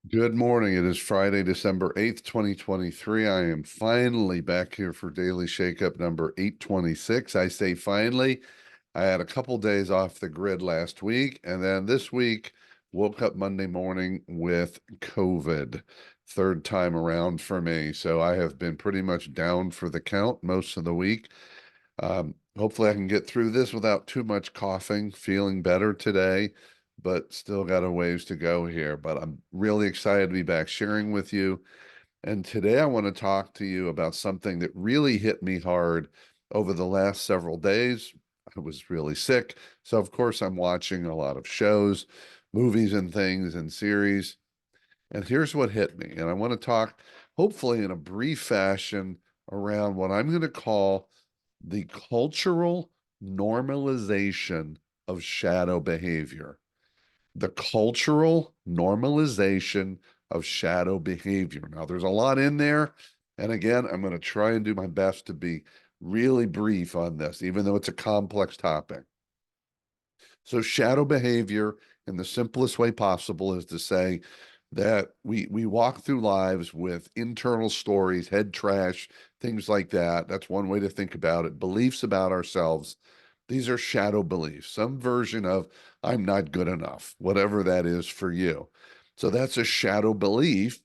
Good morning. It is Friday, December 8th, 2023. I am finally back here for Daily Shakeup number 826. I say finally. I had a couple days off the grid last week, and then this week woke up Monday morning with COVID. Third time around for me. So I have been pretty much down for the count most of the week. Hopefully I can get through this without too much coughing, feeling better today, but still got a ways to go here. But I'm really excited to be back sharing with you. And today I want to talk to you about something that really hit me hard over the last several days. I was really sick. So of course I'm watching a lot of shows, movies and things and series. And here's what hit me. And I want to talk, hopefully in a brief fashion, around what I'm going to call the cultural normalization of shadow behavior. The cultural normalization of shadow behavior. Now, there's a lot in there. And again, I'm going to try and do my best to be really brief on this, even though it's a complex topic. So, shadow behavior, in the simplest way possible, is to say that we walk through lives with internal stories, head trash, things like that. That's one way to think about it. Beliefs about ourselves. These are shadow beliefs, some version of I'm not good enough, whatever that is for you. So that's a shadow belief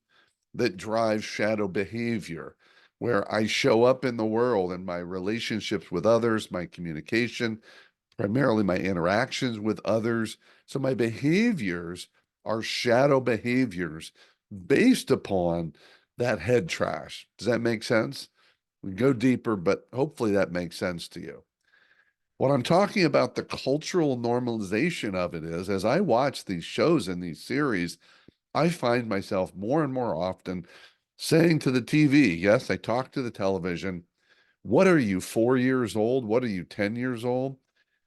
that drives shadow behavior, where I show up in the world and my relationships with others, my communication, primarily my interactions with others. So my behaviors are shadow behaviors based upon that head trash. Does that make sense? We go deeper, but hopefully that makes sense to you. What I'm talking about, the cultural normalization of it is, as I watch these shows and these series, I find myself more and more often saying to the TV, yes, I talk to the television, what are you, 4 years old? What are you, 10 years old?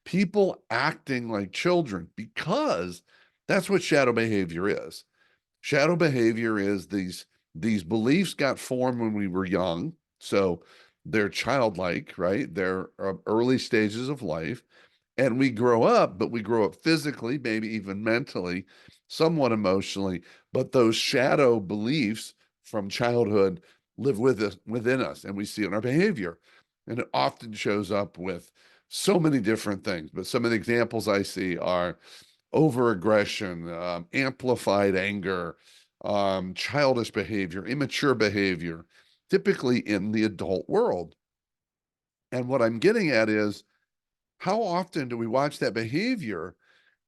People acting like children because that's what shadow behavior is. Shadow behavior is these beliefs got formed when we were young. So they're childlike, right? They're early stages of life. And we grow up, but we grow up physically, maybe even mentally, somewhat emotionally. But those shadow beliefs from childhood live with us within us, and we see it in our behavior. And it often shows up with so many different things. But some of the examples I see are overaggression, amplified anger, childish behavior, immature behavior, typically in the adult world. And what I'm getting at is, how often do we watch that behavior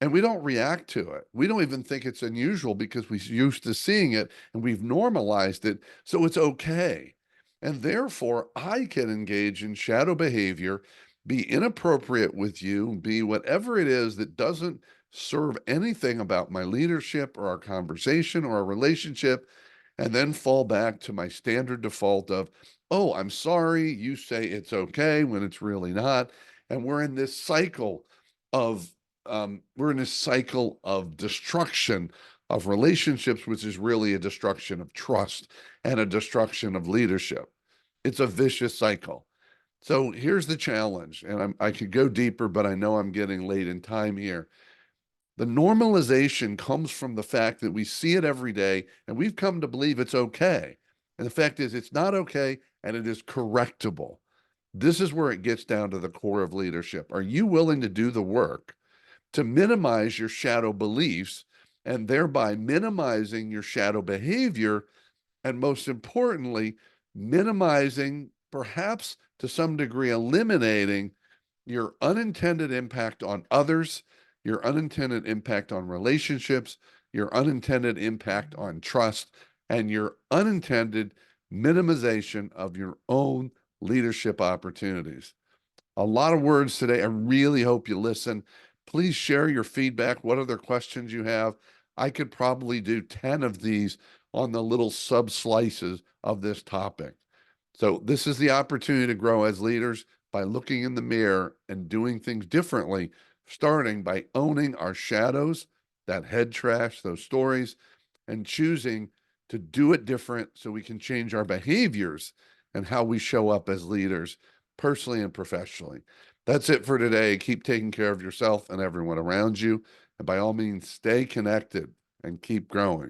and we don't react to it? We don't even think it's unusual because we're used to seeing it and we've normalized it, so it's okay. And therefore, I can engage in shadow behavior, be inappropriate with you, be whatever it is that doesn't serve anything about my leadership or our conversation or our relationship, and then fall back to my standard default of, oh, I'm sorry, you say it's okay when it's really not. And we're in this cycle of destruction of relationships, which is really a destruction of trust and a destruction of leadership. It's a vicious cycle. So here's the challenge, and I could go deeper, but I know I'm getting late in time here. The normalization comes from the fact that we see it every day and we've come to believe it's okay. And the fact is, it's not okay and it is correctable. This is where it gets down to the core of leadership. Are you willing to do the work to minimize your shadow beliefs and thereby minimizing your shadow behavior? And most importantly, minimizing, perhaps to some degree, eliminating your unintended impact on others, your unintended impact on relationships, your unintended impact on trust, and your unintended minimization of your own leadership opportunities. A lot of words today. I really hope you listen. Please share your feedback. What other questions you have? I could probably do 10 of these on the little sub slices of this topic. So, this is the opportunity to grow as leaders by looking in the mirror and doing things differently, starting by owning our shadows, that head trash, those stories, and choosing to do it different so we can change our behaviors and how we show up as leaders, personally and professionally. That's it for today. Keep taking care of yourself and everyone around you. And by all means, stay connected and keep growing.